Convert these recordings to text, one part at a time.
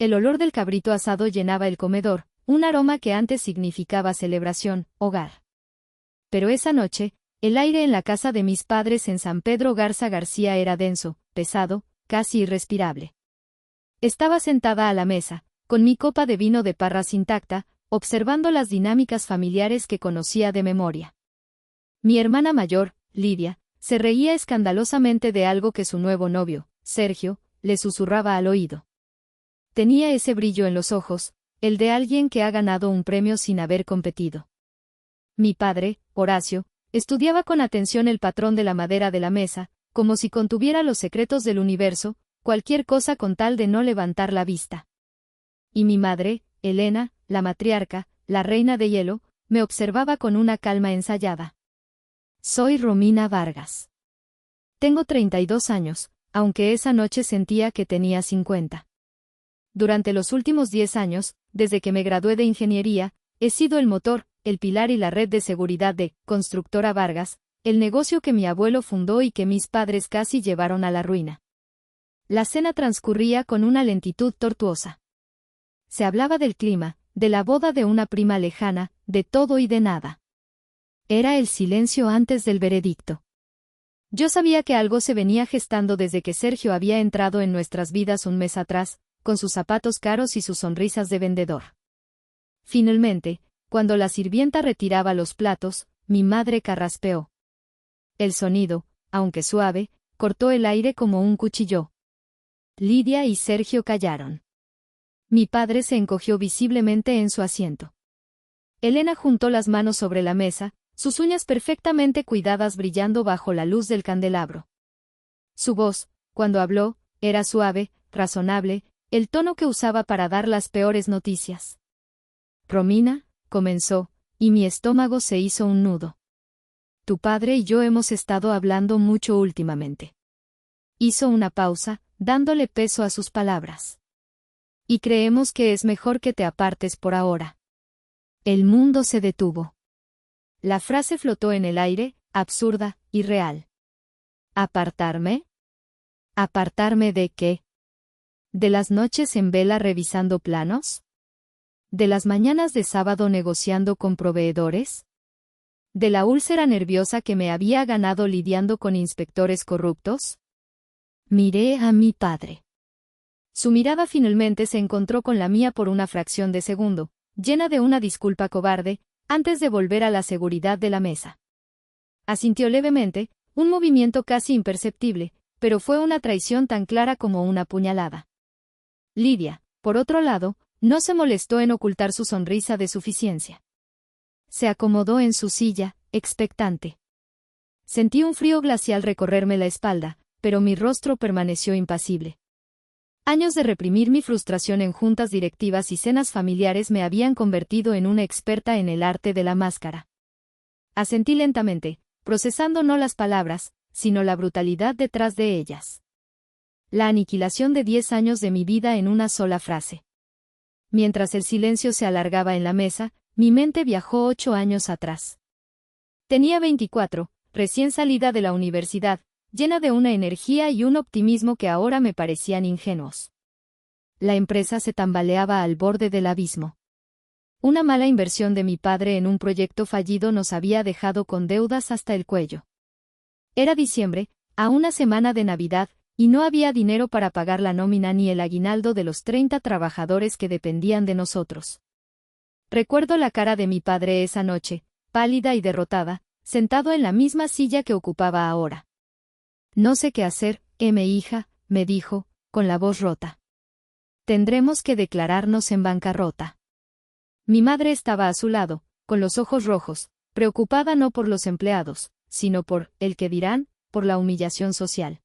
El olor del cabrito asado llenaba el comedor, un aroma que antes significaba celebración, hogar. Pero esa noche, el aire en la casa de mis padres en San Pedro Garza García era denso, pesado, casi irrespirable. Estaba sentada a la mesa, con mi copa de vino de Parras intacta, observando las dinámicas familiares que conocía de memoria. Mi hermana mayor, Lidia, se reía escandalosamente de algo que su nuevo novio, Sergio, le susurraba al oído. Tenía ese brillo en los ojos, el de alguien que ha ganado un premio sin haber competido. Mi padre, Horacio, estudiaba con atención el patrón de la madera de la mesa, como si contuviera los secretos del universo, cualquier cosa con tal de no levantar la vista. Y mi madre, Elena, la matriarca, la reina de hielo, me observaba con una calma ensayada. Soy Romina Vargas. Tengo 32 años, aunque esa noche sentía que tenía 50. Durante los últimos 10 años, desde que me gradué de ingeniería, he sido el motor, el pilar y la red de seguridad de Constructora Vargas, el negocio que mi abuelo fundó y que mis padres casi llevaron a la ruina. La cena transcurría con una lentitud tortuosa. Se hablaba del clima, de la boda de una prima lejana, de todo y de nada. Era el silencio antes del veredicto. Yo sabía que algo se venía gestando desde que Sergio había entrado en nuestras vidas un mes atrás, con sus zapatos caros y sus sonrisas de vendedor. Finalmente, cuando la sirvienta retiraba los platos, mi madre carraspeó. El sonido, aunque suave, cortó el aire como un cuchillo. Lidia y Sergio callaron. Mi padre se encogió visiblemente en su asiento. Elena juntó las manos sobre la mesa, sus uñas perfectamente cuidadas brillando bajo la luz del candelabro. Su voz, cuando habló, era suave, razonable, el tono que usaba para dar las peores noticias. Romina, comenzó, y mi estómago se hizo un nudo. Tu padre y yo hemos estado hablando mucho últimamente. Hizo una pausa, dándole peso a sus palabras. Y creemos que es mejor que te apartes por ahora. El mundo se detuvo. La frase flotó en el aire, absurda, irreal. ¿Apartarme? ¿Apartarme de qué? ¿De las noches en vela revisando planos? ¿De las mañanas de sábado negociando con proveedores? ¿De la úlcera nerviosa que me había ganado lidiando con inspectores corruptos? Miré a mi padre. Su mirada finalmente se encontró con la mía por una fracción de segundo, llena de una disculpa cobarde, antes de volver a la seguridad de la mesa. Asintió levemente, un movimiento casi imperceptible, pero fue una traición tan clara como una puñalada. Lidia, por otro lado, no se molestó en ocultar su sonrisa de suficiencia. Se acomodó en su silla, expectante. Sentí un frío glacial recorrerme la espalda, pero mi rostro permaneció impasible. Años de reprimir mi frustración en juntas directivas y cenas familiares me habían convertido en una experta en el arte de la máscara. Asentí lentamente, procesando no las palabras, sino la brutalidad detrás de ellas. La aniquilación de 10 años de mi vida en una sola frase. Mientras el silencio se alargaba en la mesa, mi mente viajó 8 años atrás. Tenía 24, recién salida de la universidad, llena de una energía y un optimismo que ahora me parecían ingenuos. La empresa se tambaleaba al borde del abismo. Una mala inversión de mi padre en un proyecto fallido nos había dejado con deudas hasta el cuello. Era diciembre, a una semana de Navidad, y no había dinero para pagar la nómina ni el aguinaldo de los 30 trabajadores que dependían de nosotros. Recuerdo la cara de mi padre esa noche, pálida y derrotada, sentado en la misma silla que ocupaba ahora. No sé qué hacer, hija, me dijo, con la voz rota. Tendremos que declararnos en bancarrota. Mi madre estaba a su lado, con los ojos rojos, preocupada no por los empleados, sino por el que dirán, por la humillación social.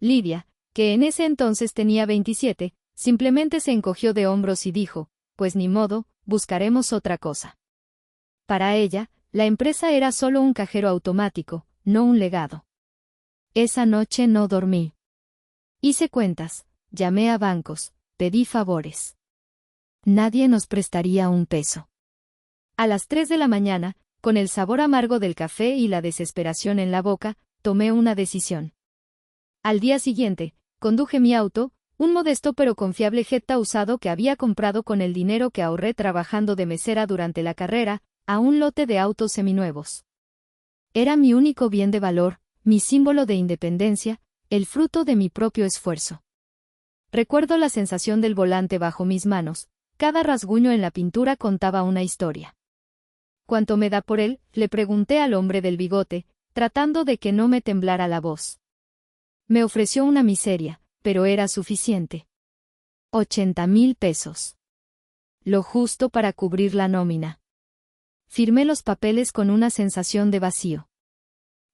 Lidia, que en ese entonces tenía 27, simplemente se encogió de hombros y dijo, pues ni modo, buscaremos otra cosa. Para ella, la empresa era solo un cajero automático, no un legado. Esa noche no dormí. Hice cuentas, llamé a bancos, pedí favores. Nadie nos prestaría un peso. A las 3 de la mañana, con el sabor amargo del café y la desesperación en la boca, tomé una decisión. Al día siguiente, conduje mi auto, un modesto pero confiable Jetta usado que había comprado con el dinero que ahorré trabajando de mesera durante la carrera, a un lote de autos seminuevos. Era mi único bien de valor, mi símbolo de independencia, el fruto de mi propio esfuerzo. Recuerdo la sensación del volante bajo mis manos, cada rasguño en la pintura contaba una historia. ¿Cuánto me da por él?, le pregunté al hombre del bigote, tratando de que no me temblara la voz. Me ofreció una miseria, pero era suficiente. 80,000 pesos. Lo justo para cubrir la nómina. Firmé los papeles con una sensación de vacío.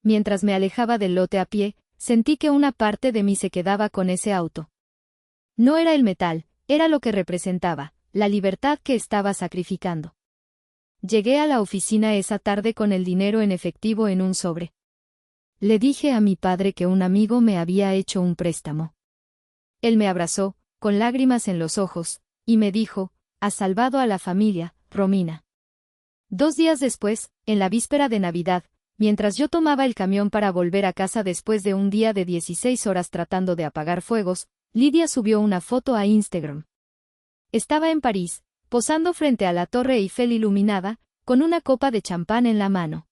Mientras me alejaba del lote a pie, sentí que una parte de mí se quedaba con ese auto. No era el metal, era lo que representaba, la libertad que estaba sacrificando. Llegué a la oficina esa tarde con el dinero en efectivo en un sobre. Le dije a mi padre que un amigo me había hecho un préstamo. Él me abrazó, con lágrimas en los ojos, y me dijo, «Has salvado a la familia, Romina». 2 días después, en la víspera de Navidad, mientras yo tomaba el camión para volver a casa después de un día de 16 horas tratando de apagar fuegos, Lidia subió una foto a Instagram. Estaba en París, posando frente a la Torre Eiffel iluminada, con una copa de champán en la mano.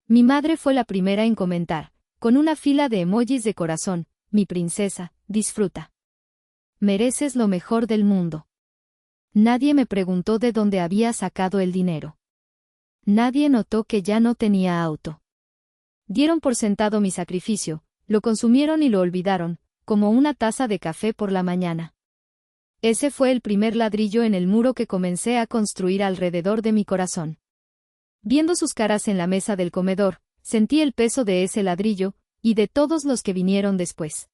Mi madre fue la primera en comentar, con una fila de emojis de corazón, «Mi princesa, disfruta. Mereces lo mejor del mundo». Nadie me preguntó de dónde había sacado el dinero. Nadie notó que ya no tenía auto. Dieron por sentado mi sacrificio, lo consumieron y lo olvidaron, como una taza de café por la mañana. Ese fue el primer ladrillo en el muro que comencé a construir alrededor de mi corazón. Viendo sus caras en la mesa del comedor, sentí el peso de ese ladrillo, y de todos los que vinieron después.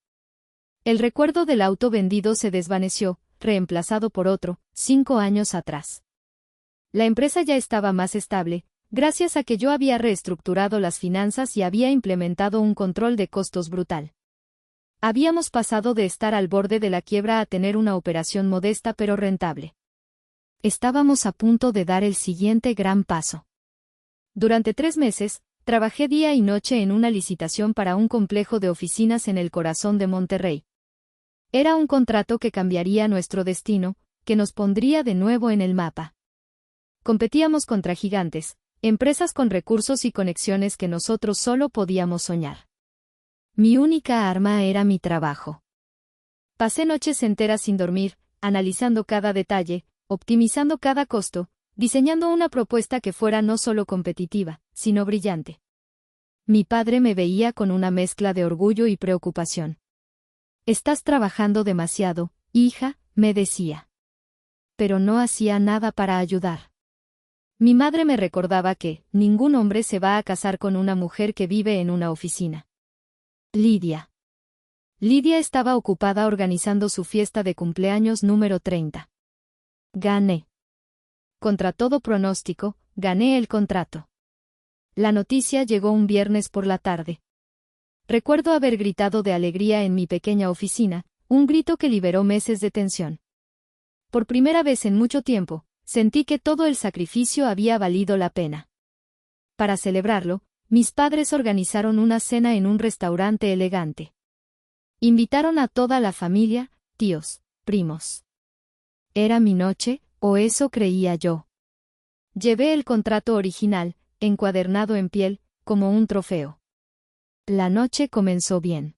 El recuerdo del auto vendido se desvaneció, reemplazado por otro, 5 años atrás. La empresa ya estaba más estable, gracias a que yo había reestructurado las finanzas y había implementado un control de costos brutal. Habíamos pasado de estar al borde de la quiebra a tener una operación modesta pero rentable. Estábamos a punto de dar el siguiente gran paso. Durante 3 meses, trabajé día y noche en una licitación para un complejo de oficinas en el corazón de Monterrey. Era un contrato que cambiaría nuestro destino, que nos pondría de nuevo en el mapa. Competíamos contra gigantes, empresas con recursos y conexiones que nosotros solo podíamos soñar. Mi única arma era mi trabajo. Pasé noches enteras sin dormir, analizando cada detalle, optimizando cada costo, diseñando una propuesta que fuera no solo competitiva, sino brillante. Mi padre me veía con una mezcla de orgullo y preocupación. «Estás trabajando demasiado, hija», me decía. Pero no hacía nada para ayudar. Mi madre me recordaba que ningún hombre se va a casar con una mujer que vive en una oficina. Lidia estaba ocupada organizando su fiesta de cumpleaños número 30. Gané. Contra todo pronóstico, gané el contrato. La noticia llegó un viernes por la tarde. Recuerdo haber gritado de alegría en mi pequeña oficina, un grito que liberó meses de tensión. Por primera vez en mucho tiempo, sentí que todo el sacrificio había valido la pena. Para celebrarlo, mis padres organizaron una cena en un restaurante elegante. Invitaron a toda la familia, tíos, primos. Era mi noche, o eso creía yo. Llevé el contrato original, encuadernado en piel, como un trofeo. La noche comenzó bien.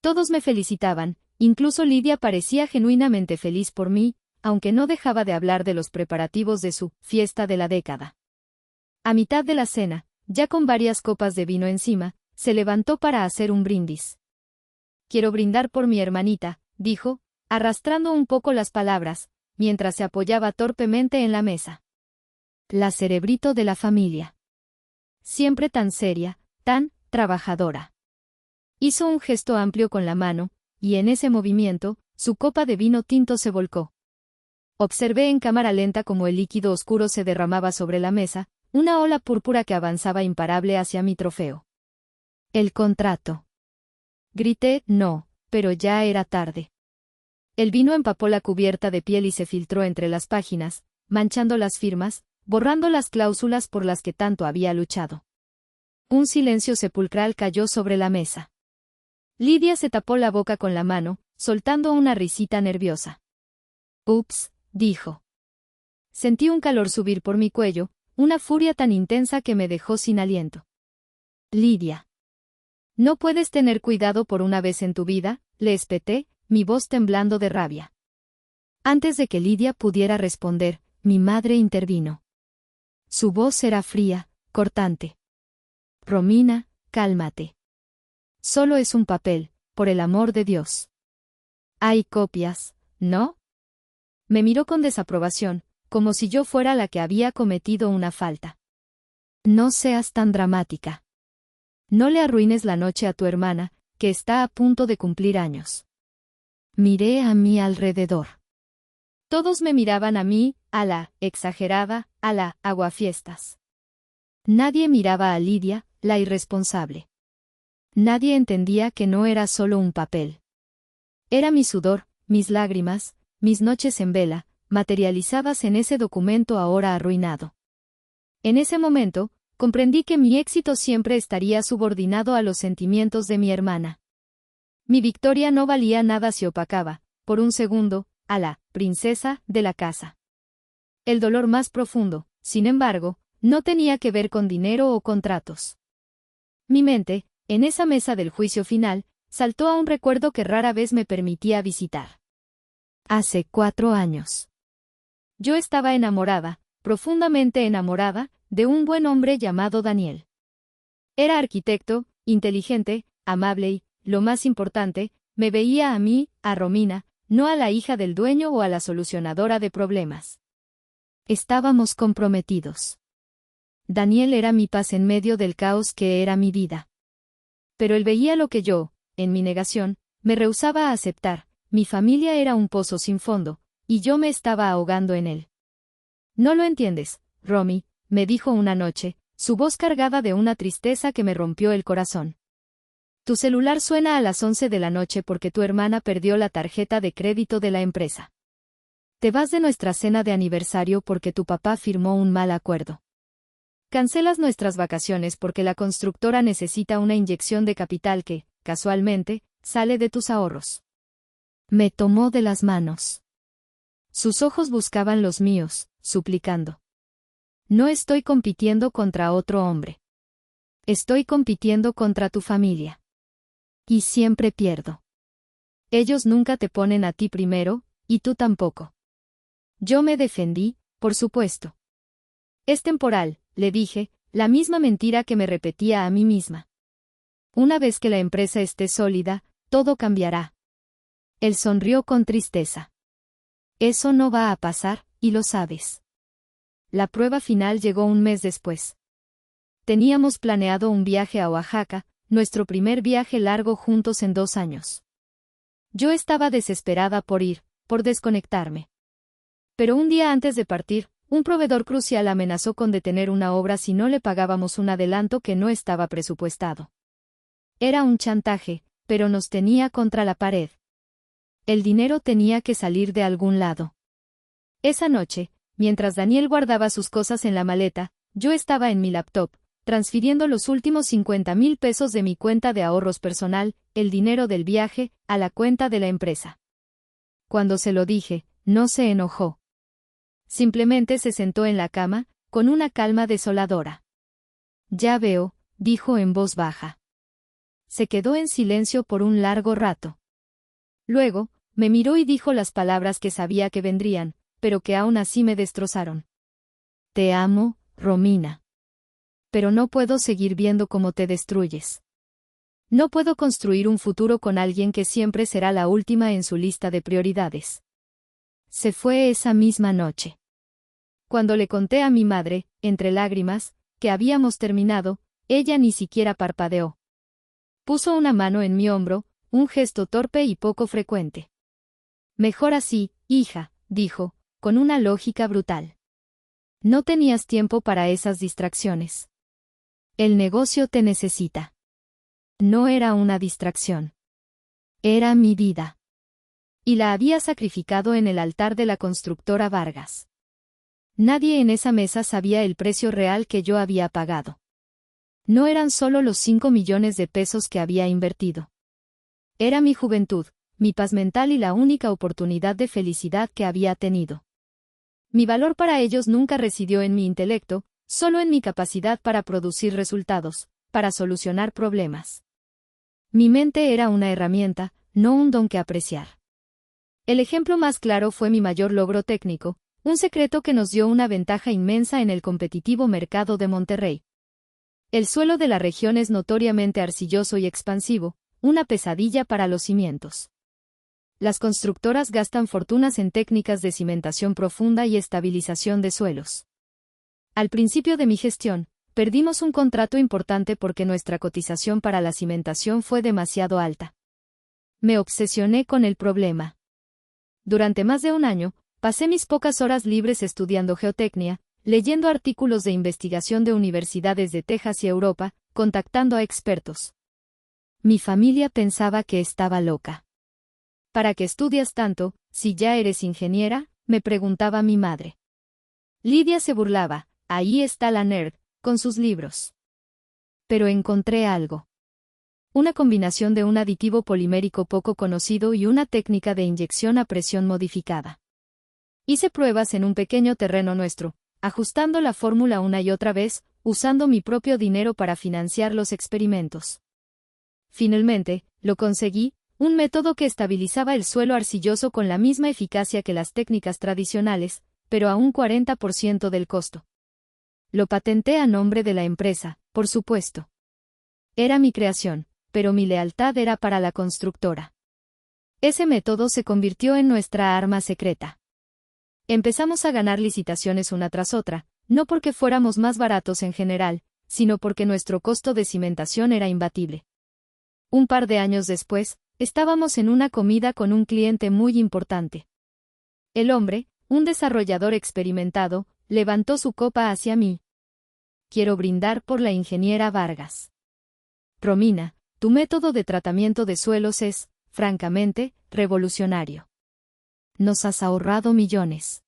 Todos me felicitaban, incluso Lidia parecía genuinamente feliz por mí, aunque no dejaba de hablar de los preparativos de su fiesta de la década. A mitad de la cena, ya con varias copas de vino encima, se levantó para hacer un brindis. «Quiero brindar por mi hermanita», dijo, arrastrando un poco las palabras, mientras se apoyaba torpemente en la mesa. La cerebrito de la familia. Siempre tan seria, tan trabajadora. Hizo un gesto amplio con la mano, y en ese movimiento, su copa de vino tinto se volcó. Observé en cámara lenta cómo el líquido oscuro se derramaba sobre la mesa, una ola púrpura que avanzaba imparable hacia mi trofeo. «El contrato». Grité, no, pero ya era tarde. El vino empapó la cubierta de piel y se filtró entre las páginas, manchando las firmas, borrando las cláusulas por las que tanto había luchado. Un silencio sepulcral cayó sobre la mesa. Lidia se tapó la boca con la mano, soltando una risita nerviosa. Ups, dijo. Sentí un calor subir por mi cuello, una furia tan intensa que me dejó sin aliento. Lidia. ¿No puedes tener cuidado por una vez en tu vida?, le espeté, mi voz temblando de rabia. Antes de que Lidia pudiera responder, mi madre intervino. Su voz era fría, cortante. Romina, cálmate. Solo es un papel, por el amor de Dios. Hay copias, ¿no? Me miró con desaprobación, como si yo fuera la que había cometido una falta. No seas tan dramática. No le arruines la noche a tu hermana, que está a punto de cumplir años. Miré a mi alrededor. Todos me miraban a mí, a la exagerada, a la aguafiestas. Nadie miraba a Lidia, la irresponsable. Nadie entendía que no era solo un papel. Era mi sudor, mis lágrimas, mis noches en vela, materializadas en ese documento ahora arruinado. En ese momento, comprendí que mi éxito siempre estaría subordinado a los sentimientos de mi hermana. Mi victoria no valía nada si opacaba, por un segundo, a la princesa de la casa. El dolor más profundo, sin embargo, no tenía que ver con dinero o contratos. Mi mente, en esa mesa del juicio final, saltó a un recuerdo que rara vez me permitía visitar. Hace 4 años. Yo estaba enamorada, profundamente enamorada, de un buen hombre llamado Daniel. Era arquitecto, inteligente, amable y, lo más importante, me veía a mí, a Romina, no a la hija del dueño o a la solucionadora de problemas. Estábamos comprometidos. Daniel era mi paz en medio del caos que era mi vida. Pero él veía lo que yo, en mi negación, me rehusaba a aceptar. Mi familia era un pozo sin fondo, y yo me estaba ahogando en él. No lo entiendes, Romy, me dijo una noche, su voz cargada de una tristeza que me rompió el corazón. Tu celular suena a las 11 de la noche porque tu hermana perdió la tarjeta de crédito de la empresa. Te vas de nuestra cena de aniversario porque tu papá firmó un mal acuerdo. Cancelas nuestras vacaciones porque la constructora necesita una inyección de capital que, casualmente, sale de tus ahorros. Me tomó de las manos. Sus ojos buscaban los míos, suplicando. No estoy compitiendo contra otro hombre. Estoy compitiendo contra tu familia. Y siempre pierdo. Ellos nunca te ponen a ti primero, y tú tampoco. Yo me defendí, por supuesto. Es temporal, le dije, la misma mentira que me repetía a mí misma. Una vez que la empresa esté sólida, todo cambiará. Él sonrió con tristeza. Eso no va a pasar, y lo sabes. La prueba final llegó un mes después. Teníamos planeado un viaje a Oaxaca, nuestro primer viaje largo juntos en 2 años. Yo estaba desesperada por ir, por desconectarme. Pero un día antes de partir, un proveedor crucial amenazó con detener una obra si no le pagábamos un adelanto que no estaba presupuestado. Era un chantaje, pero nos tenía contra la pared. El dinero tenía que salir de algún lado. Esa noche, mientras Daniel guardaba sus cosas en la maleta, yo estaba en mi laptop, transfiriendo los últimos 50,000 pesos de mi cuenta de ahorros personal, el dinero del viaje, a la cuenta de la empresa. Cuando se lo dije, no se enojó. Simplemente se sentó en la cama, con una calma desoladora. Ya veo, dijo en voz baja. Se quedó en silencio por un largo rato. Luego, me miró y dijo las palabras que sabía que vendrían, pero que aún así me destrozaron. Te amo, Romina. Pero no puedo seguir viendo cómo te destruyes. No puedo construir un futuro con alguien que siempre será la última en su lista de prioridades. Se fue esa misma noche. Cuando le conté a mi madre, entre lágrimas, que habíamos terminado, ella ni siquiera parpadeó. Puso una mano en mi hombro, un gesto torpe y poco frecuente. Mejor así, hija, dijo, con una lógica brutal. No tenías tiempo para esas distracciones. El negocio te necesita. No era una distracción. Era mi vida. Y la había sacrificado en el altar de la constructora Vargas. Nadie en esa mesa sabía el precio real que yo había pagado. No eran solo los 5 millones de pesos que había invertido. Era mi juventud, mi paz mental y la única oportunidad de felicidad que había tenido. Mi valor para ellos nunca residió en mi intelecto, solo en mi capacidad para producir resultados, para solucionar problemas. Mi mente era una herramienta, no un don que apreciar. El ejemplo más claro fue mi mayor logro técnico, un secreto que nos dio una ventaja inmensa en el competitivo mercado de Monterrey. El suelo de la región es notoriamente arcilloso y expansivo, una pesadilla para los cimientos. Las constructoras gastan fortunas en técnicas de cimentación profunda y estabilización de suelos. Al principio de mi gestión, perdimos un contrato importante porque nuestra cotización para la cimentación fue demasiado alta. Me obsesioné con el problema. Durante más de un año, pasé mis pocas horas libres estudiando geotecnia, leyendo artículos de investigación de universidades de Texas y Europa, contactando a expertos. Mi familia pensaba que estaba loca. ¿Para qué estudias tanto, si ya eres ingeniera?, me preguntaba mi madre. Lidia se burlaba, ahí está la nerd, con sus libros. Pero encontré algo. Una combinación de un aditivo polimérico poco conocido y una técnica de inyección a presión modificada. Hice pruebas en un pequeño terreno nuestro, ajustando la fórmula una y otra vez, usando mi propio dinero para financiar los experimentos. Finalmente, lo conseguí, un método que estabilizaba el suelo arcilloso con la misma eficacia que las técnicas tradicionales, pero a un 40% del costo. Lo patenté a nombre de la empresa, por supuesto. Era mi creación, pero mi lealtad era para la constructora. Ese método se convirtió en nuestra arma secreta. Empezamos a ganar licitaciones una tras otra, no porque fuéramos más baratos en general, sino porque nuestro costo de cimentación era imbatible. Un par de años después, estábamos en una comida con un cliente muy importante. El hombre, un desarrollador experimentado, levantó su copa hacia mí. Quiero brindar por la ingeniera Vargas. Romina, tu método de tratamiento de suelos es, francamente, revolucionario. Nos has ahorrado millones.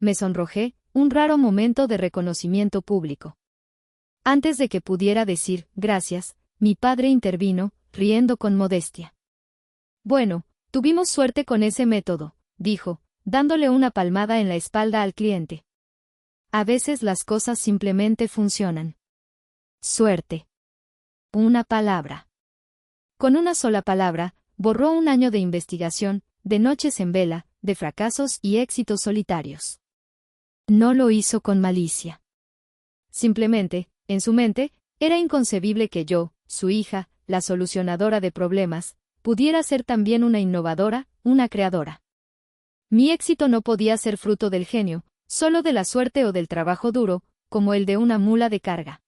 Me sonrojé, un raro momento de reconocimiento público. Antes de que pudiera decir, gracias, mi padre intervino, riendo con modestia. Bueno, tuvimos suerte con ese método, dijo, dándole una palmada en la espalda al cliente. A veces las cosas simplemente funcionan. Suerte. Una palabra. Con una sola palabra, borró un año de investigación, de noches en vela, de fracasos y éxitos solitarios. No lo hizo con malicia. Simplemente, en su mente, era inconcebible que yo, su hija, la solucionadora de problemas, pudiera ser también una innovadora, una creadora. Mi éxito no podía ser fruto del genio, solo de la suerte o del trabajo duro, como el de una mula de carga.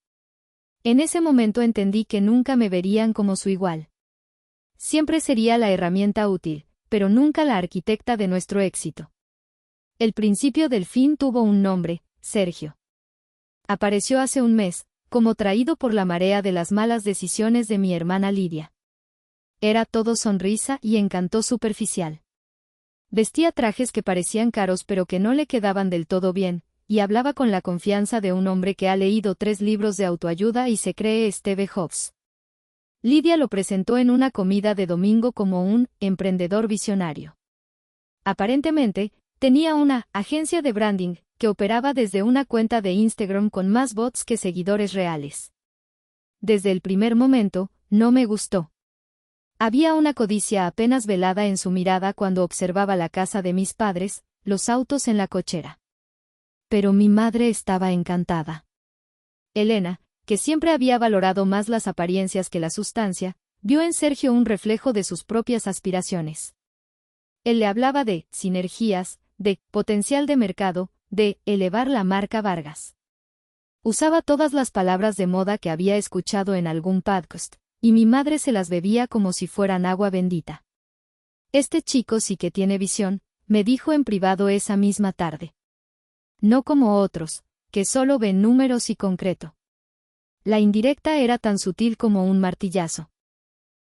En ese momento entendí que nunca me verían como su igual. Siempre sería la herramienta útil, pero nunca la arquitecta de nuestro éxito. El principio del fin tuvo un nombre, Sergio. Apareció hace un mes, como traído por la marea de las malas decisiones de mi hermana Lidia. Era todo sonrisa y encanto superficial. Vestía trajes que parecían caros pero que no le quedaban del todo bien, y hablaba con la confianza de un hombre que ha leído 3 libros de autoayuda y se cree Steve Jobs. Lidia lo presentó en una comida de domingo como un emprendedor visionario. Aparentemente, tenía una agencia de branding que operaba desde una cuenta de Instagram con más bots que seguidores reales. Desde el primer momento, no me gustó. Había una codicia apenas velada en su mirada cuando observaba la casa de mis padres, los autos en la cochera. Pero mi madre estaba encantada. Elena, que siempre había valorado más las apariencias que la sustancia, vio en Sergio un reflejo de sus propias aspiraciones. Él le hablaba de sinergias, de potencial de mercado, de elevar la marca Vargas. Usaba todas las palabras de moda que había escuchado en algún podcast, y mi madre se las bebía como si fueran agua bendita. Este chico sí que tiene visión, me dijo en privado esa misma tarde. No como otros, que solo ven números y concreto. La indirecta era tan sutil como un martillazo.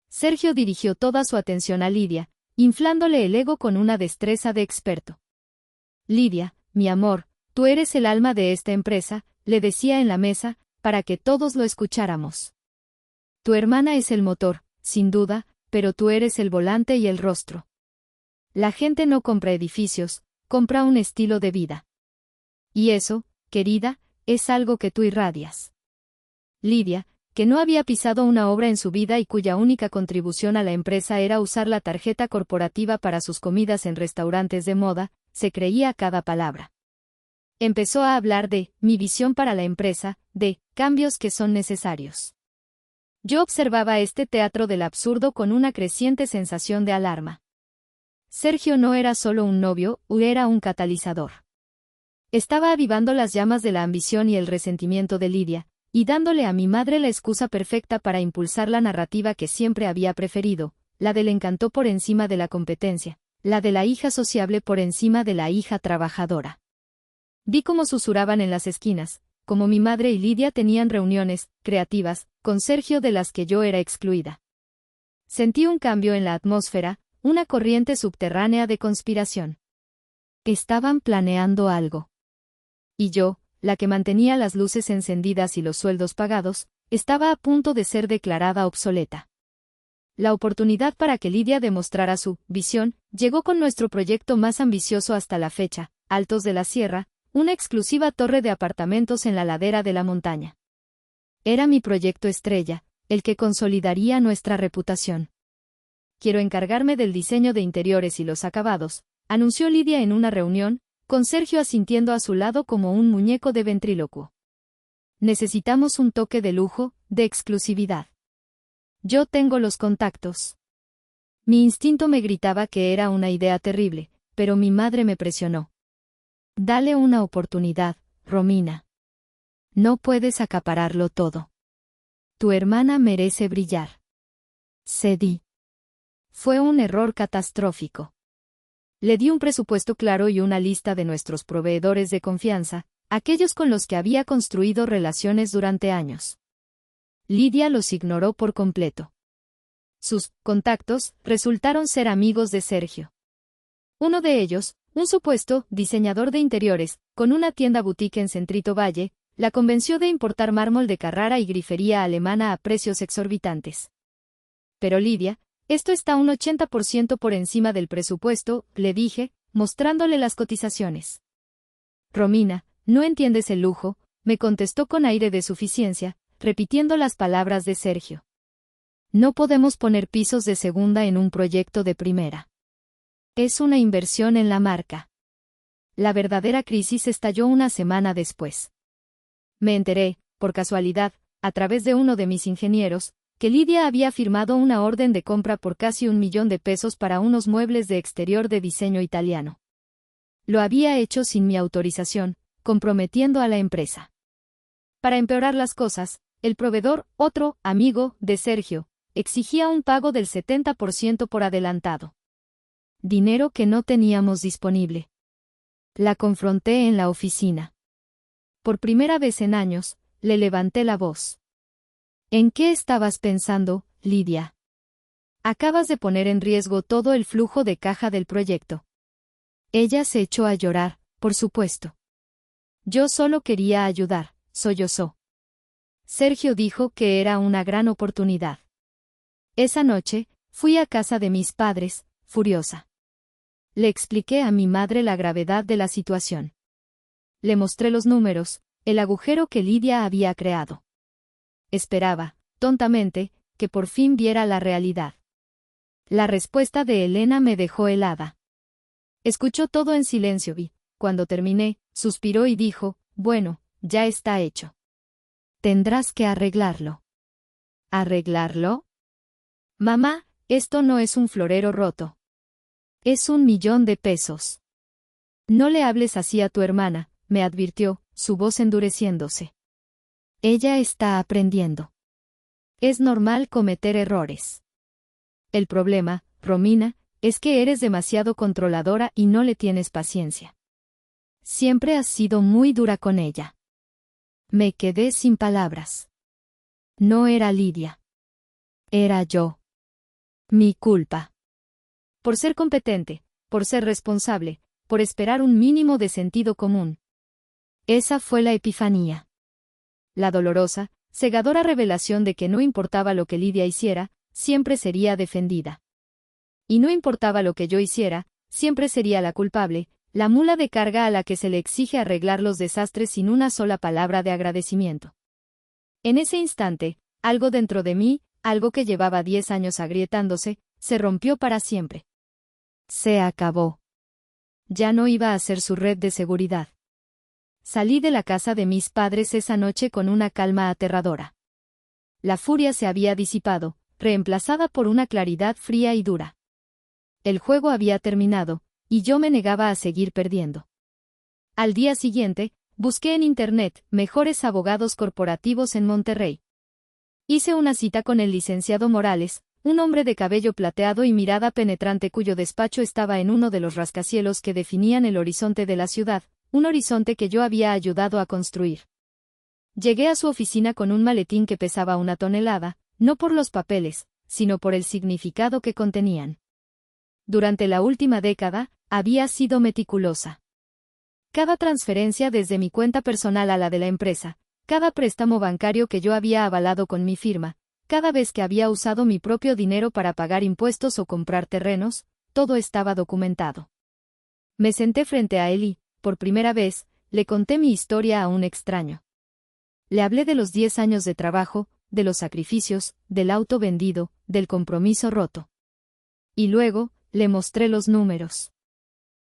Sergio dirigió toda su atención a Lidia, inflándole el ego con una destreza de experto. Lidia, mi amor, tú eres el alma de esta empresa, le decía en la mesa, para que todos lo escucháramos. Tu hermana es el motor, sin duda, pero tú eres el volante y el rostro. La gente no compra edificios, compra un estilo de vida. Y eso, querida, es algo que tú irradias. Lidia, que no había pisado una obra en su vida y cuya única contribución a la empresa era usar la tarjeta corporativa para sus comidas en restaurantes de moda, se creía cada palabra. Empezó a hablar de mi visión para la empresa, de cambios que son necesarios. Yo observaba este teatro del absurdo con una creciente sensación de alarma. Sergio no era solo un novio, era un catalizador. Estaba avivando las llamas de la ambición y el resentimiento de Lidia, y dándole a mi madre la excusa perfecta para impulsar la narrativa que siempre había preferido, la del encanto por encima de la competencia, la de la hija sociable por encima de la hija trabajadora. Vi cómo susurraban en las esquinas, como mi madre y Lidia tenían reuniones, creativas, con Sergio de las que yo era excluida. Sentí un cambio en la atmósfera, una corriente subterránea de conspiración. Estaban planeando algo. Y yo, la que mantenía las luces encendidas y los sueldos pagados, estaba a punto de ser declarada obsoleta. La oportunidad para que Lidia demostrara su visión llegó con nuestro proyecto más ambicioso hasta la fecha, Altos de la Sierra, una exclusiva torre de apartamentos en la ladera de la montaña. Era mi proyecto estrella, el que consolidaría nuestra reputación. Quiero encargarme del diseño de interiores y los acabados, anunció Lidia en una reunión, con Sergio asintiendo a su lado como un muñeco de ventrílocuo. Necesitamos un toque de lujo, de exclusividad. Yo tengo los contactos. Mi instinto me gritaba que era una idea terrible, pero mi madre me presionó. Dale una oportunidad, Romina. No puedes acapararlo todo. Tu hermana merece brillar. Cedí. Fue un error catastrófico. Le di un presupuesto claro y una lista de nuestros proveedores de confianza, aquellos con los que había construido relaciones durante años. Lidia los ignoró por completo. Sus contactos resultaron ser amigos de Sergio. Uno de ellos, un supuesto diseñador de interiores, con una tienda boutique en Centrito Valle, la convenció de importar mármol de Carrara y grifería alemana a precios exorbitantes. Pero Lidia, esto está un 80% por encima del presupuesto, le dije, mostrándole las cotizaciones. Romina, no entiendes el lujo, me contestó con aire de suficiencia, repitiendo las palabras de Sergio. No podemos poner pisos de segunda en un proyecto de primera. Es una inversión en la marca. La verdadera crisis estalló una semana después. Me enteré, por casualidad, a través de uno de mis ingenieros, que Lidia había firmado una orden de compra por casi $1.000.000 para unos muebles de exterior de diseño italiano. Lo había hecho sin mi autorización, comprometiendo a la empresa. Para empeorar las cosas, el proveedor, otro amigo de Sergio, exigía un pago del 70% por adelantado. Dinero que no teníamos disponible. La confronté en la oficina. Por primera vez en años, le levanté la voz. ¿En qué estabas pensando, Lidia? Acabas de poner en riesgo todo el flujo de caja del proyecto. Ella se echó a llorar, por supuesto. Yo solo quería ayudar, sollozó. Sergio dijo que era una gran oportunidad. Esa noche, fui a casa de mis padres, furiosa. Le expliqué a mi madre la gravedad de la situación. Le mostré los números, el agujero que Lidia había creado. Esperaba, tontamente, que por fin viera la realidad. La respuesta de Elena me dejó helada. Escuchó todo en silencio y, cuando terminé, suspiró y dijo, bueno, ya está hecho. Tendrás que arreglarlo. ¿Arreglarlo? Mamá, esto no es un florero roto. Es $1.000.000. No le hables así a tu hermana, me advirtió, su voz endureciéndose. Ella está aprendiendo. Es normal cometer errores. El problema, Romina, es que eres demasiado controladora y no le tienes paciencia. Siempre has sido muy dura con ella. Me quedé sin palabras. No era Lidia. Era yo. Mi culpa. Por ser competente, por ser responsable, por esperar un mínimo de sentido común. Esa fue la epifanía. La dolorosa, cegadora revelación de que no importaba lo que Lidia hiciera, siempre sería defendida. Y no importaba lo que yo hiciera, siempre sería la culpable, la mula de carga a la que se le exige arreglar los desastres sin una sola palabra de agradecimiento. En ese instante, algo dentro de mí, algo que llevaba 10 años agrietándose, se rompió para siempre. Se acabó. Ya no iba a ser su red de seguridad. Salí de la casa de mis padres esa noche con una calma aterradora. La furia se había disipado, reemplazada por una claridad fría y dura. El juego había terminado, y yo me negaba a seguir perdiendo. Al día siguiente, busqué en Internet mejores abogados corporativos en Monterrey. Hice una cita con el licenciado Morales, un hombre de cabello plateado y mirada penetrante cuyo despacho estaba en uno de los rascacielos que definían el horizonte de la ciudad, un horizonte que yo había ayudado a construir. Llegué a su oficina con un maletín que pesaba 1 tonelada, no por los papeles, sino por el significado que contenían. Durante la última década, había sido meticulosa. Cada transferencia desde mi cuenta personal a la de la empresa, cada préstamo bancario que yo había avalado con mi firma, cada vez que había usado mi propio dinero para pagar impuestos o comprar terrenos, todo estaba documentado. Me senté frente a él y, por primera vez, le conté mi historia a un extraño. Le hablé de los 10 años de trabajo, de los sacrificios, del auto vendido, del compromiso roto. Y luego, le mostré los números.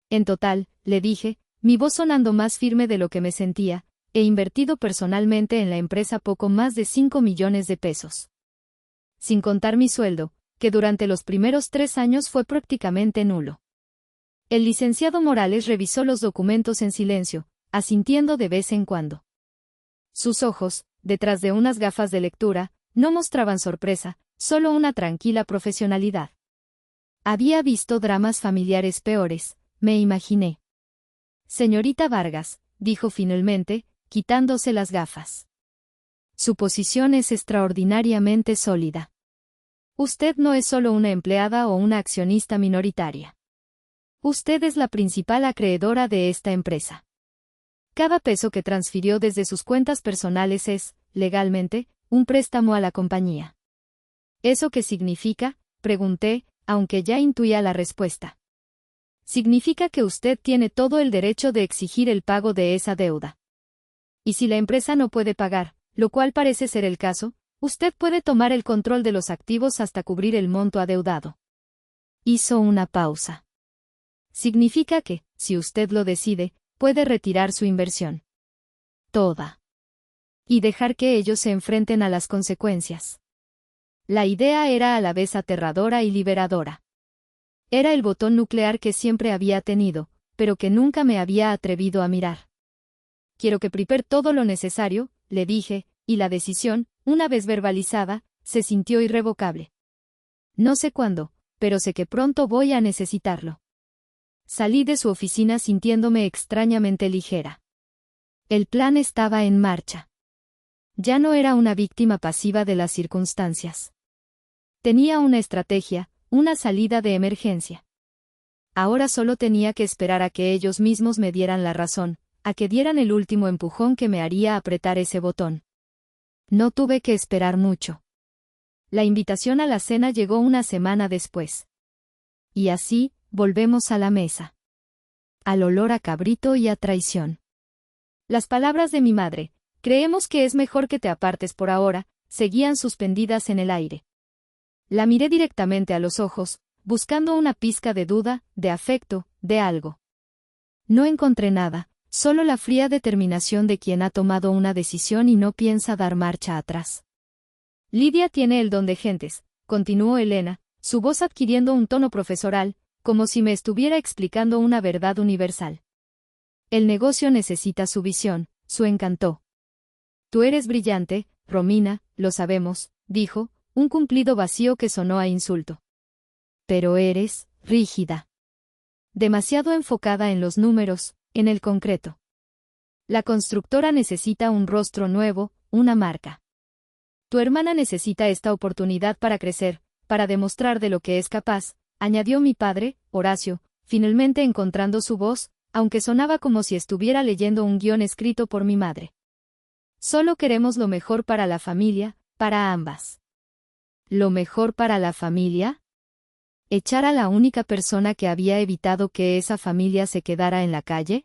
En total, le dije, mi voz sonando más firme de lo que me sentía, he invertido personalmente en la empresa poco más de 5 millones de pesos. Sin contar mi sueldo, que durante los primeros 3 años fue prácticamente nulo. El licenciado Morales revisó los documentos en silencio, asintiendo de vez en cuando. Sus ojos, detrás de unas gafas de lectura, no mostraban sorpresa, solo una tranquila profesionalidad. Había visto dramas familiares peores, me imaginé. Señorita Vargas, dijo finalmente, quitándose las gafas. Su posición es extraordinariamente sólida. Usted no es solo una empleada o una accionista minoritaria. Usted es la principal acreedora de esta empresa. Cada peso que transfirió desde sus cuentas personales es, legalmente, un préstamo a la compañía. ¿Eso qué significa?, pregunté, aunque ya intuía la respuesta. Significa que usted tiene todo el derecho de exigir el pago de esa deuda. Y si la empresa no puede pagar, lo cual parece ser el caso, usted puede tomar el control de los activos hasta cubrir el monto adeudado. Hizo una pausa. Significa que, si usted lo decide, puede retirar su inversión. Toda. Y dejar que ellos se enfrenten a las consecuencias. La idea era a la vez aterradora y liberadora. Era el botón nuclear que siempre había tenido, pero que nunca me había atrevido a mirar. Quiero que prepare todo lo necesario, le dije, y la decisión, una vez verbalizada, se sintió irrevocable. No sé cuándo, pero sé que pronto voy a necesitarlo. Salí de su oficina sintiéndome extrañamente ligera. El plan estaba en marcha. Ya no era una víctima pasiva de las circunstancias. Tenía una estrategia, una salida de emergencia. Ahora solo tenía que esperar a que ellos mismos me dieran la razón, a que dieran el último empujón que me haría apretar ese botón. No tuve que esperar mucho. La invitación a la cena llegó una semana después. Y así, volvemos a la mesa. Al olor a cabrito y a traición. Las palabras de mi madre, creemos que es mejor que te apartes por ahora, seguían suspendidas en el aire. La miré directamente a los ojos, buscando una pizca de duda, de afecto, de algo. No encontré nada, solo la fría determinación de quien ha tomado una decisión y no piensa dar marcha atrás. Lidia tiene el don de gentes, continuó Elena, su voz adquiriendo un tono profesoral, como si me estuviera explicando una verdad universal. El negocio necesita su visión, su encanto. Tú eres brillante, Romina, lo sabemos, dijo, un cumplido vacío que sonó a insulto. Pero eres, rígida. Demasiado enfocada en los números, en el concreto. La constructora necesita un rostro nuevo, una marca. Tu hermana necesita esta oportunidad para crecer, para demostrar de lo que es capaz, añadió mi padre, Horacio, finalmente encontrando su voz, aunque sonaba como si estuviera leyendo un guión escrito por mi madre. Solo queremos lo mejor para la familia, para ambas. ¿Lo mejor para la familia? ¿Echar a la única persona que había evitado que esa familia se quedara en la calle?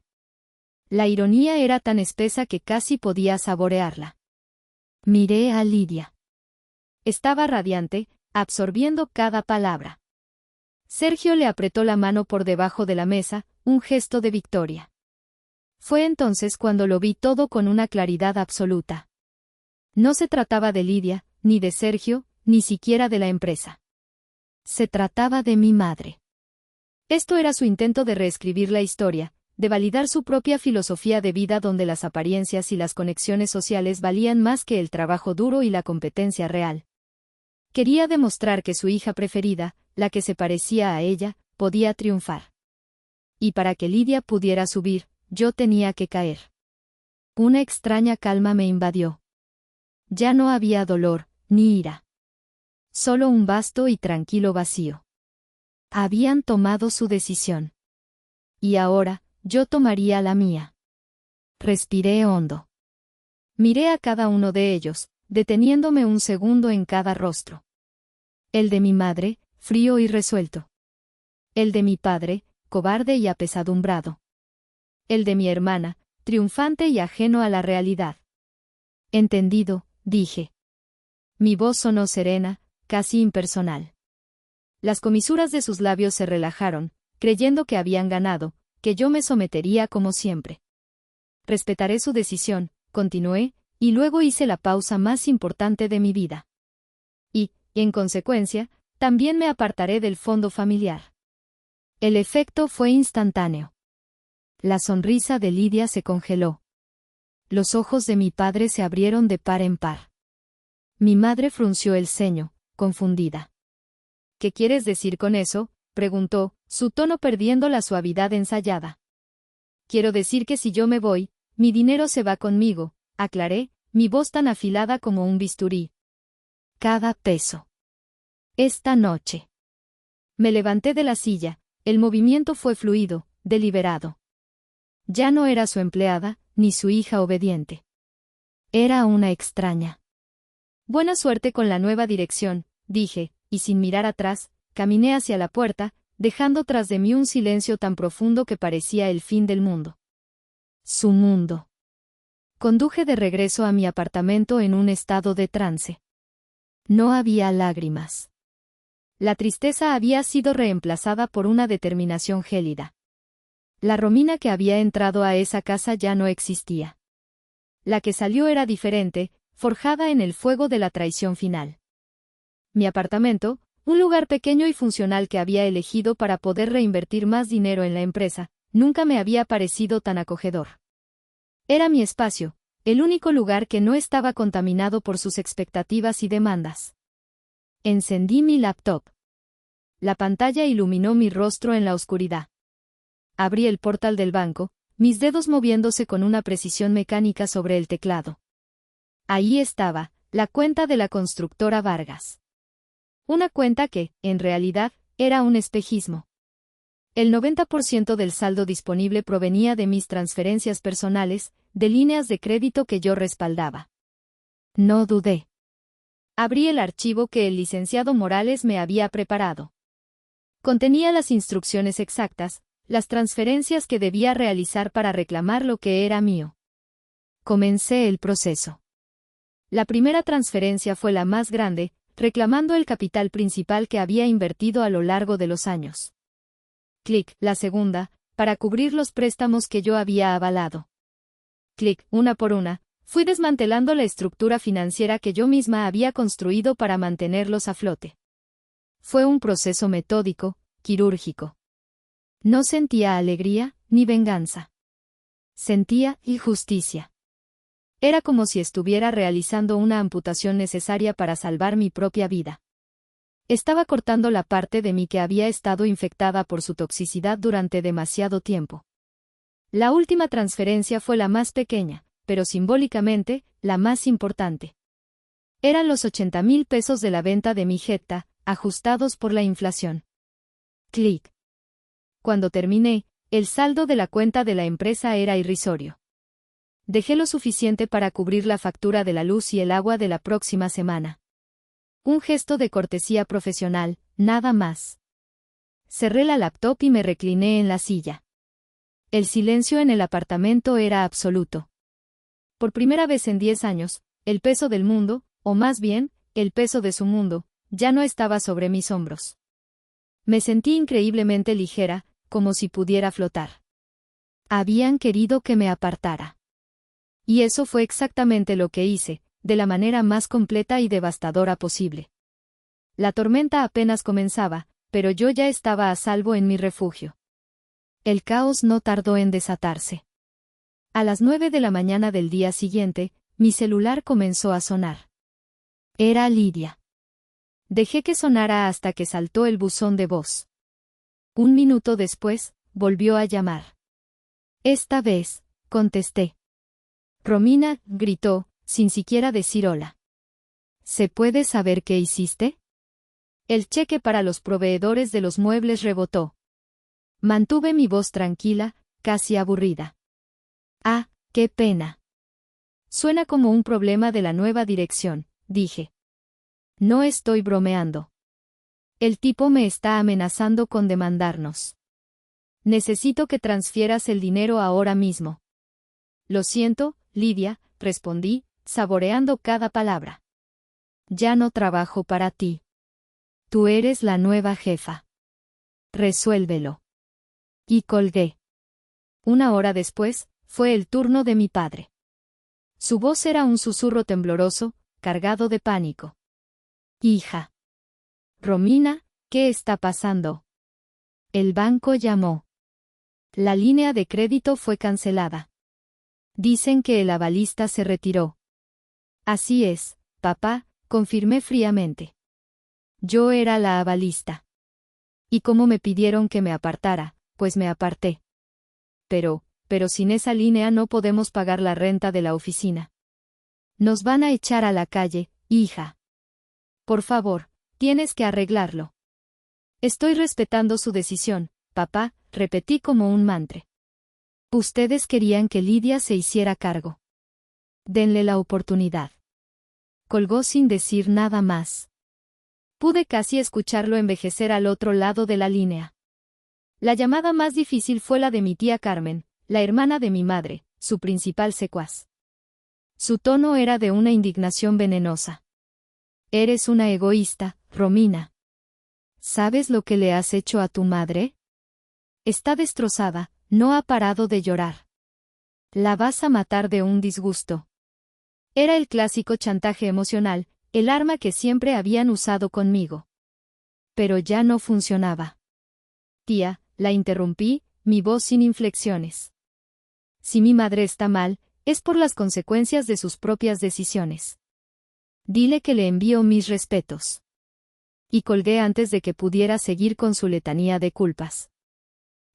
La ironía era tan espesa que casi podía saborearla. Miré a Lidia. Estaba radiante, absorbiendo cada palabra. Sergio le apretó la mano por debajo de la mesa, un gesto de victoria. Fue entonces cuando lo vi todo con una claridad absoluta. No se trataba de Lidia, ni de Sergio, ni siquiera de la empresa. Se trataba de mi madre. Esto era su intento de reescribir la historia, de validar su propia filosofía de vida donde las apariencias y las conexiones sociales valían más que el trabajo duro y la competencia real. Quería demostrar que su hija preferida, la que se parecía a ella, podía triunfar. Y para que Lidia pudiera subir, yo tenía que caer. Una extraña calma me invadió. Ya no había dolor, ni ira. Solo un vasto y tranquilo vacío. Habían tomado su decisión. Y ahora, yo tomaría la mía. Respiré hondo. Miré a cada uno de ellos, deteniéndome un segundo en cada rostro. El de mi madre, frío y resuelto. El de mi padre, cobarde y apesadumbrado. El de mi hermana, triunfante y ajeno a la realidad. Entendido, dije. Mi voz sonó serena, casi impersonal. Las comisuras de sus labios se relajaron, creyendo que habían ganado, que yo me sometería como siempre. Respetaré su decisión, continué, y luego hice la pausa más importante de mi vida. Y, en consecuencia, también me apartaré del fondo familiar. El efecto fue instantáneo. La sonrisa de Lidia se congeló. Los ojos de mi padre se abrieron de par en par. Mi madre frunció el ceño, confundida. ¿Qué quieres decir con eso?, preguntó, su tono perdiendo la suavidad ensayada. Quiero decir que si yo me voy, mi dinero se va conmigo, aclaré, mi voz tan afilada como un bisturí. Cada peso. Esta noche. Me levanté de la silla, el movimiento fue fluido, deliberado. Ya no era su empleada, ni su hija obediente. Era una extraña. Buena suerte con la nueva dirección, dije, y sin mirar atrás, caminé hacia la puerta, dejando tras de mí un silencio tan profundo que parecía el fin del mundo. Su mundo. Conduje de regreso a mi apartamento en un estado de trance. No había lágrimas. La tristeza había sido reemplazada por una determinación gélida. La Romina que había entrado a esa casa ya no existía. La que salió era diferente, forjada en el fuego de la traición final. Mi apartamento, un lugar pequeño y funcional que había elegido para poder reinvertir más dinero en la empresa, nunca me había parecido tan acogedor. Era mi espacio, el único lugar que no estaba contaminado por sus expectativas y demandas. Encendí mi laptop. La pantalla iluminó mi rostro en la oscuridad. Abrí el portal del banco, mis dedos moviéndose con una precisión mecánica sobre el teclado. Ahí estaba, la cuenta de la constructora Vargas. Una cuenta que, en realidad, era un espejismo. El 90% del saldo disponible provenía de mis transferencias personales, de líneas de crédito que yo respaldaba. No dudé. Abrí el archivo que el licenciado Morales me había preparado. Contenía las instrucciones exactas, las transferencias que debía realizar para reclamar lo que era mío. Comencé el proceso. La primera transferencia fue la más grande, reclamando el capital principal que había invertido a lo largo de los años. Clic, la segunda, para cubrir los préstamos que yo había avalado. Clic, una por una, fui desmantelando la estructura financiera que yo misma había construido para mantenerlos a flote. Fue un proceso metódico, quirúrgico. No sentía alegría, ni venganza. Sentía injusticia. Era como si estuviera realizando una amputación necesaria para salvar mi propia vida. Estaba cortando la parte de mí que había estado infectada por su toxicidad durante demasiado tiempo. La última transferencia fue la más pequeña, pero simbólicamente, la más importante. Eran los 80,000 pesos de la venta de mi Jetta, ajustados por la inflación. Clic. Cuando terminé, el saldo de la cuenta de la empresa era irrisorio. Dejé lo suficiente para cubrir la factura de la luz y el agua de la próxima semana. Un gesto de cortesía profesional, nada más. Cerré la laptop y me recliné en la silla. El silencio en el apartamento era absoluto. Por primera vez en 10 años, el peso del mundo, o más bien, el peso de su mundo, ya no estaba sobre mis hombros. Me sentí increíblemente ligera, como si pudiera flotar. Habían querido que me apartara. Y eso fue exactamente lo que hice, de la manera más completa y devastadora posible. La tormenta apenas comenzaba, pero yo ya estaba a salvo en mi refugio. El caos no tardó en desatarse. A las 9 de la mañana del día siguiente, mi celular comenzó a sonar. Era Lidia. Dejé que sonara hasta que saltó el buzón de voz. Un minuto después, volvió a llamar. Esta vez, contesté. Romina, gritó, sin siquiera decir hola. ¿Se puede saber qué hiciste? El cheque para los proveedores de los muebles rebotó. Mantuve mi voz tranquila, casi aburrida. Ah, qué pena. Suena como un problema de la nueva dirección, dije. No estoy bromeando. El tipo me está amenazando con demandarnos. Necesito que transfieras el dinero ahora mismo. Lo siento, Lidia, respondí, saboreando cada palabra. Ya no trabajo para ti. Tú eres la nueva jefa. Resuélvelo. Y colgué. Una hora después, fue el turno de mi padre. Su voz era un susurro tembloroso, cargado de pánico. Hija. Romina, ¿qué está pasando? El banco llamó. La línea de crédito fue cancelada. Dicen que el avalista se retiró. Así es, papá, confirmé fríamente. Yo era la avalista. Y como me pidieron que me apartara, pues me aparté. Pero sin esa línea no podemos pagar la renta de la oficina. Nos van a echar a la calle, hija. Por favor, tienes que arreglarlo. Estoy respetando su decisión, papá, repetí como un mantra. Ustedes querían que Lidia se hiciera cargo. Denle la oportunidad. Colgó sin decir nada más. Pude casi escucharlo envejecer al otro lado de la línea. La llamada más difícil fue la de mi tía Carmen, la hermana de mi madre, su principal secuaz. Su tono era de una indignación venenosa. Eres una egoísta, Romina. ¿Sabes lo que le has hecho a tu madre? Está destrozada, no ha parado de llorar. La vas a matar de un disgusto. Era el clásico chantaje emocional, el arma que siempre habían usado conmigo. Pero ya no funcionaba. Tía, la interrumpí, mi voz sin inflexiones. Si mi madre está mal, es por las consecuencias de sus propias decisiones. Dile que le envío mis respetos. Y colgué antes de que pudiera seguir con su letanía de culpas.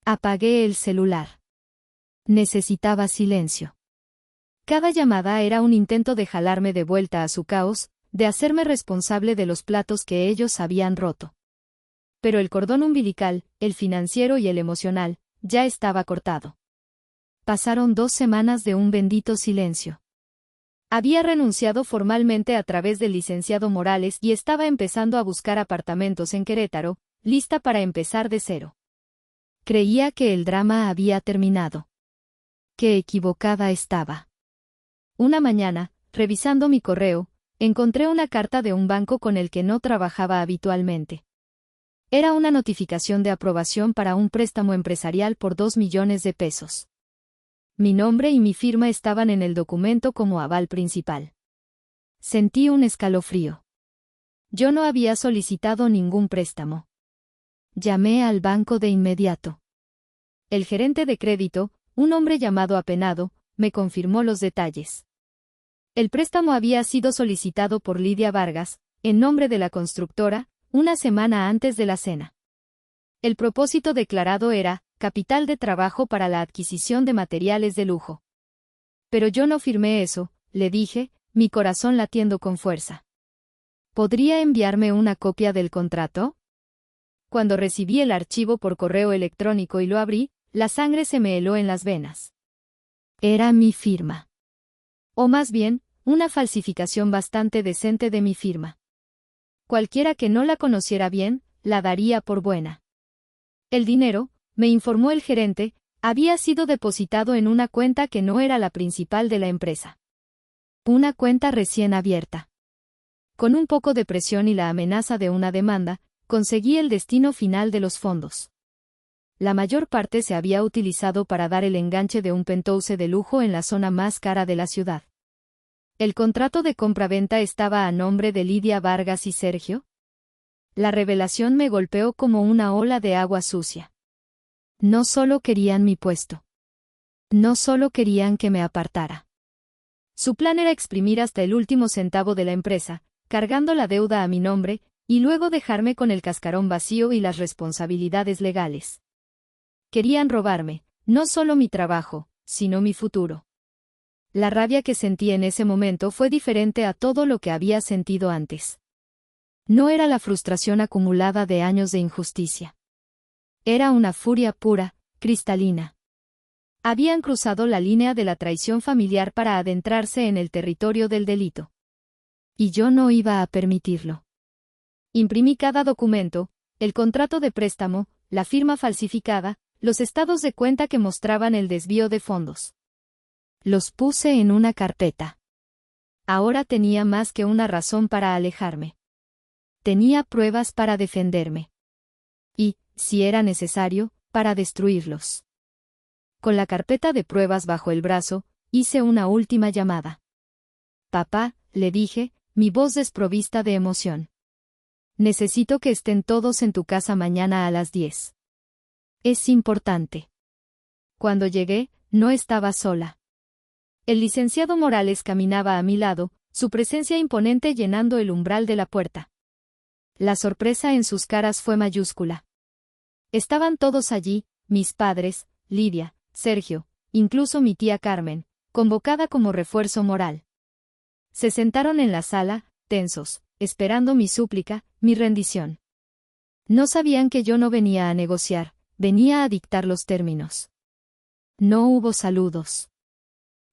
Apagué el celular. Necesitaba silencio. Cada llamada era un intento de jalarme de vuelta a su caos, de hacerme responsable de los platos que ellos habían roto. Pero el cordón umbilical, el financiero y el emocional, ya estaba cortado. Pasaron 2 semanas de un bendito silencio. Había renunciado formalmente a través del licenciado Morales y estaba empezando a buscar apartamentos en Querétaro, lista para empezar de cero. Creía que el drama había terminado. Qué equivocada estaba. Una mañana, revisando mi correo, encontré una carta de un banco con el que no trabajaba habitualmente. Era una notificación de aprobación para un préstamo empresarial por 2 millones de pesos. Mi nombre y mi firma estaban en el documento como aval principal. Sentí un escalofrío. Yo no había solicitado ningún préstamo. Llamé al banco de inmediato. El gerente de crédito, un hombre llamado Apenado, me confirmó los detalles. El préstamo había sido solicitado por Lidia Vargas, en nombre de la constructora, una semana antes de la cena. El propósito declarado era capital de trabajo para la adquisición de materiales de lujo. Pero yo no firmé eso, le dije, mi corazón latiendo con fuerza. ¿Podría enviarme una copia del contrato? Cuando recibí el archivo por correo electrónico y lo abrí, la sangre se me heló en las venas. Era mi firma. O más bien, una falsificación bastante decente de mi firma. Cualquiera que no la conociera bien, la daría por buena. El dinero, me informó el gerente, había sido depositado en una cuenta que no era la principal de la empresa. Una cuenta recién abierta. Con un poco de presión y la amenaza de una demanda, conseguí el destino final de los fondos. La mayor parte se había utilizado para dar el enganche de un penthouse de lujo en la zona más cara de la ciudad. ¿El contrato de compra-venta estaba a nombre de Lidia Vargas y Sergio? La revelación me golpeó como una ola de agua sucia. No solo querían mi puesto. No solo querían que me apartara. Su plan era exprimir hasta el último centavo de la empresa, cargando la deuda a mi nombre, y luego dejarme con el cascarón vacío y las responsabilidades legales. Querían robarme, no solo mi trabajo, sino mi futuro. La rabia que sentí en ese momento fue diferente a todo lo que había sentido antes. No era la frustración acumulada de años de injusticia. Era una furia pura, cristalina. Habían cruzado la línea de la traición familiar para adentrarse en el territorio del delito. Y yo no iba a permitirlo. Imprimí cada documento, el contrato de préstamo, la firma falsificada, los estados de cuenta que mostraban el desvío de fondos. Los puse en una carpeta. Ahora tenía más que una razón para alejarme. Tenía pruebas para defenderme. Y, si era necesario, para destruirlos. Con la carpeta de pruebas bajo el brazo, hice una última llamada. Papá, le dije, mi voz desprovista de emoción. Necesito que estén todos en tu casa mañana a las 10. Es importante. Cuando llegué, no estaba sola. El licenciado Morales caminaba a mi lado, su presencia imponente llenando el umbral de la puerta. La sorpresa en sus caras fue mayúscula. Estaban todos allí, mis padres, Lidia, Sergio, incluso mi tía Carmen, convocada como refuerzo moral. Se sentaron en la sala, tensos, esperando mi súplica, mi rendición. No sabían que yo no venía a negociar, venía a dictar los términos. No hubo saludos.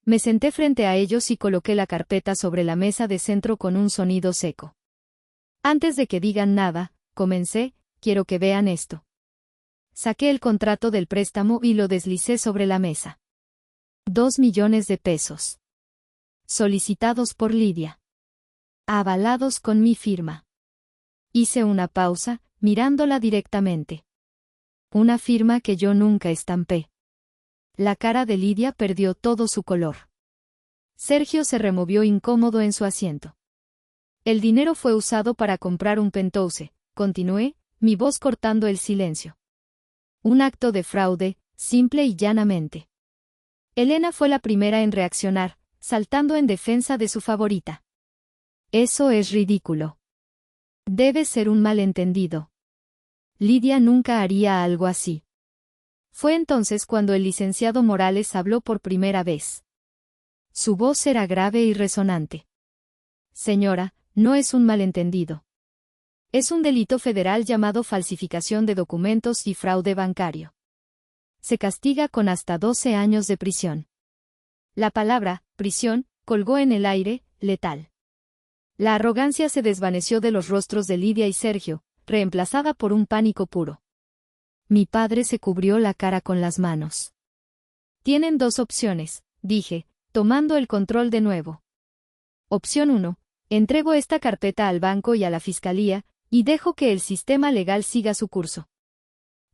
Me senté frente a ellos y coloqué la carpeta sobre la mesa de centro con un sonido seco. Antes de que digan nada, comencé, quiero que vean esto. Saqué el contrato del préstamo y lo deslicé sobre la mesa. 2 millones de pesos. Solicitados por Lidia. Avalados con mi firma. Hice una pausa, mirándola directamente. Una firma que yo nunca estampé. La cara de Lidia perdió todo su color. Sergio se removió incómodo en su asiento. El dinero fue usado para comprar un penthouse, continué, mi voz cortando el silencio. Un acto de fraude, simple y llanamente. Elena fue la primera en reaccionar, saltando en defensa de su favorita. Eso es ridículo. Debe ser un malentendido. Lidia nunca haría algo así. Fue entonces cuando el licenciado Morales habló por primera vez. Su voz era grave y resonante. Señora, no es un malentendido. Es un delito federal llamado falsificación de documentos y fraude bancario. Se castiga con hasta 12 años de prisión. La palabra, prisión, colgó en el aire, letal. La arrogancia se desvaneció de los rostros de Lidia y Sergio, reemplazada por un pánico puro. Mi padre se cubrió la cara con las manos. Tienen 2 opciones, dije, tomando el control de nuevo. Opción 1. Entrego esta carpeta al banco y a la fiscalía, y dejo que el sistema legal siga su curso.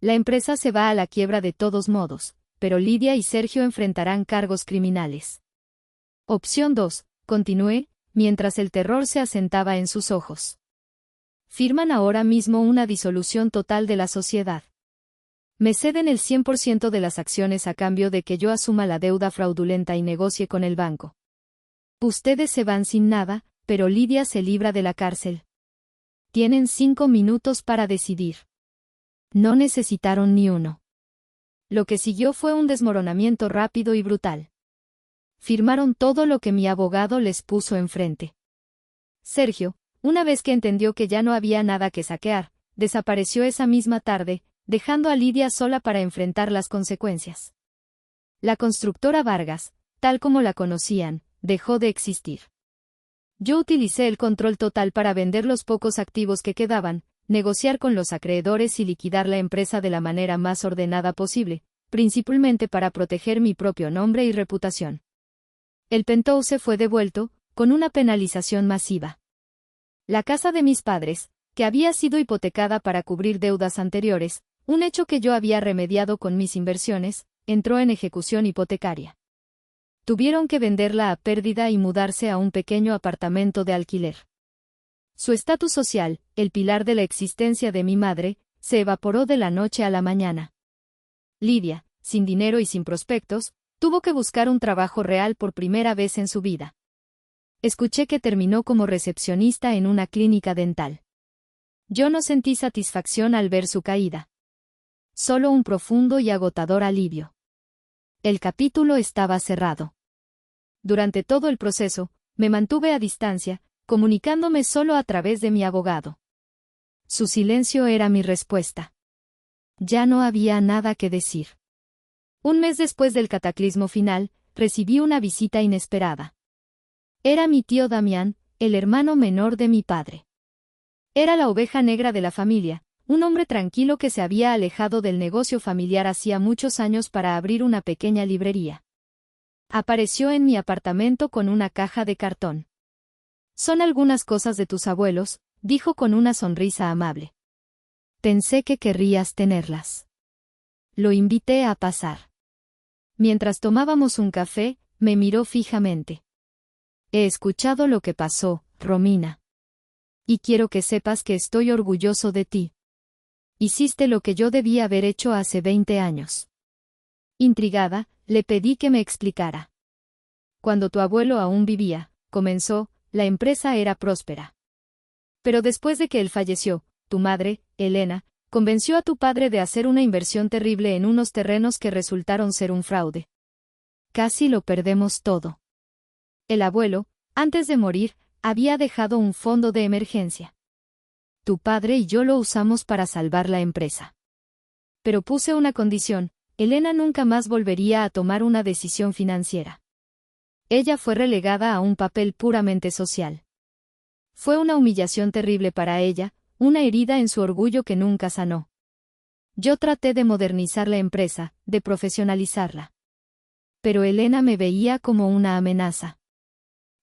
La empresa se va a la quiebra de todos modos, pero Lidia y Sergio enfrentarán cargos criminales. Opción 2. Continué, mientras el terror se asentaba en sus ojos. Firman ahora mismo una disolución total de la sociedad. Me ceden el 100% de las acciones a cambio de que yo asuma la deuda fraudulenta y negocie con el banco. Ustedes se van sin nada, pero Lidia se libra de la cárcel. Tienen 5 minutos para decidir. No necesitaron ni uno. Lo que siguió fue un desmoronamiento rápido y brutal. Firmaron todo lo que mi abogado les puso enfrente. Sergio, una vez que entendió que ya no había nada que saquear, desapareció esa misma tarde, dejando a Lidia sola para enfrentar las consecuencias. La constructora Vargas, tal como la conocían, dejó de existir. Yo utilicé el control total para vender los pocos activos que quedaban, negociar con los acreedores y liquidar la empresa de la manera más ordenada posible, principalmente para proteger mi propio nombre y reputación. El penthouse fue devuelto, con una penalización masiva. La casa de mis padres, que había sido hipotecada para cubrir deudas anteriores, un hecho que yo había remediado con mis inversiones, entró en ejecución hipotecaria. Tuvieron que venderla a pérdida y mudarse a un pequeño apartamento de alquiler. Su estatus social, el pilar de la existencia de mi madre, se evaporó de la noche a la mañana. Lidia, sin dinero y sin prospectos, tuvo que buscar un trabajo real por primera vez en su vida. Escuché que terminó como recepcionista en una clínica dental. Yo no sentí satisfacción al ver su caída. Solo un profundo y agotador alivio. El capítulo estaba cerrado. Durante todo el proceso, me mantuve a distancia, comunicándome solo a través de mi abogado. Su silencio era mi respuesta. Ya no había nada que decir. Un mes después del cataclismo final, recibí una visita inesperada. Era mi tío Damián, el hermano menor de mi padre. Era la oveja negra de la familia, un hombre tranquilo que se había alejado del negocio familiar hacía muchos años para abrir una pequeña librería. Apareció en mi apartamento con una caja de cartón. «Son algunas cosas de tus abuelos», dijo con una sonrisa amable. Pensé que querrías tenerlas. Lo invité a pasar. Mientras tomábamos un café, me miró fijamente. He escuchado lo que pasó, Romina. Y quiero que sepas que estoy orgulloso de ti. Hiciste lo que yo debía haber hecho hace 20 años. Intrigada, le pedí que me explicara. Cuando tu abuelo aún vivía, comenzó, la empresa era próspera. Pero después de que él falleció, tu madre, Elena, convenció a tu padre de hacer una inversión terrible en unos terrenos que resultaron ser un fraude. Casi lo perdemos todo. El abuelo, antes de morir, había dejado un fondo de emergencia. Tu padre y yo lo usamos para salvar la empresa. Pero puse una condición: Elena nunca más volvería a tomar una decisión financiera. Ella fue relegada a un papel puramente social. Fue una humillación terrible para ella, una herida en su orgullo que nunca sanó. Yo traté de modernizar la empresa, de profesionalizarla. Pero Elena me veía como una amenaza.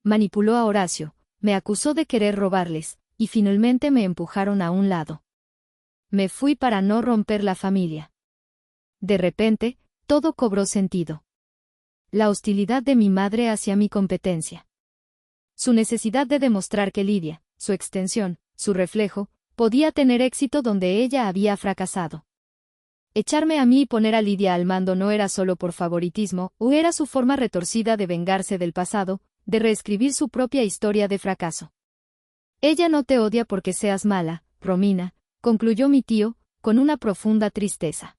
Manipuló a Horacio, me acusó de querer robarles, y finalmente me empujaron a un lado. Me fui para no romper la familia. De repente, todo cobró sentido. La hostilidad de mi madre hacia mi competencia. Su necesidad de demostrar que Lidia, su extensión, su reflejo, podía tener éxito donde ella había fracasado. Echarme a mí y poner a Lidia al mando no era solo por favoritismo, o era su forma retorcida de vengarse del pasado, de reescribir su propia historia de fracaso. Ella no te odia porque seas mala, Romina, concluyó mi tío, con una profunda tristeza.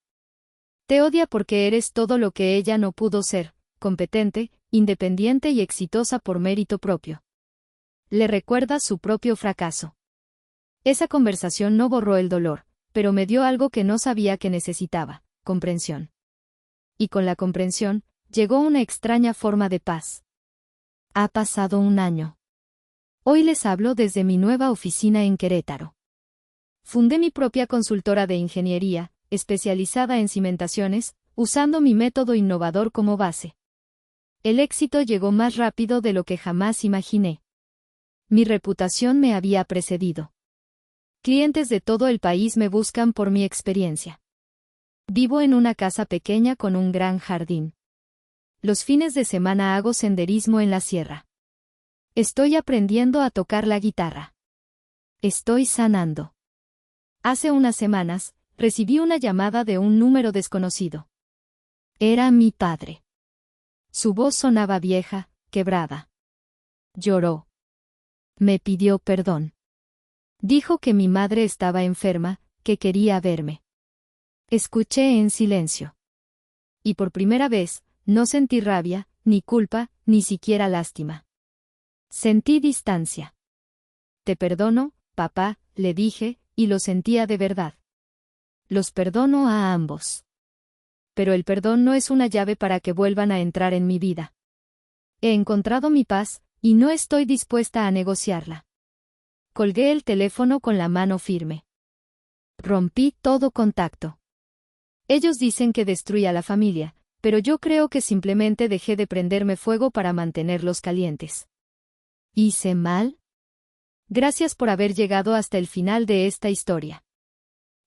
Te odia porque eres todo lo que ella no pudo ser, competente, independiente y exitosa por mérito propio. Le recuerda su propio fracaso. Esa conversación no borró el dolor, pero me dio algo que no sabía que necesitaba: comprensión. Y con la comprensión, llegó una extraña forma de paz. Ha pasado un año. Hoy les hablo desde mi nueva oficina en Querétaro. Fundé mi propia consultora de ingeniería, especializada en cimentaciones, usando mi método innovador como base. El éxito llegó más rápido de lo que jamás imaginé. Mi reputación me había precedido. Clientes de todo el país me buscan por mi experiencia. Vivo en una casa pequeña con un gran jardín. Los fines de semana hago senderismo en la sierra. Estoy aprendiendo a tocar la guitarra. Estoy sanando. Hace unas semanas, recibí una llamada de un número desconocido. Era mi padre. Su voz sonaba vieja, quebrada. Lloró. Me pidió perdón. Dijo que mi madre estaba enferma, que quería verme. Escuché en silencio. Y por primera vez, no sentí rabia, ni culpa, ni siquiera lástima. Sentí distancia. Te perdono, papá, le dije, y lo sentía de verdad. Los perdono a ambos. Pero el perdón no es una llave para que vuelvan a entrar en mi vida. He encontrado mi paz, Y no estoy dispuesta a negociarla. Colgué el teléfono con la mano firme. Rompí todo contacto. Ellos dicen que destruí a la familia, pero yo creo que simplemente dejé de prenderme fuego para mantenerlos calientes. ¿Hice mal? Gracias por haber llegado hasta el final de esta historia.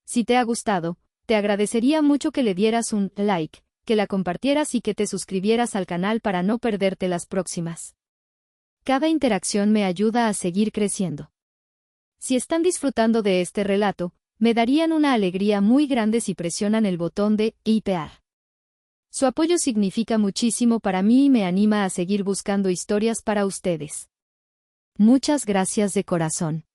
Si te ha gustado, te agradecería mucho que le dieras un like, que la compartieras y que te suscribieras al canal para no perderte las próximas. Cada interacción me ayuda a seguir creciendo. Si están disfrutando de este relato, me darían una alegría muy grande si presionan el botón de hipear. Su apoyo significa muchísimo para mí y me anima a seguir buscando historias para ustedes. Muchas gracias de corazón.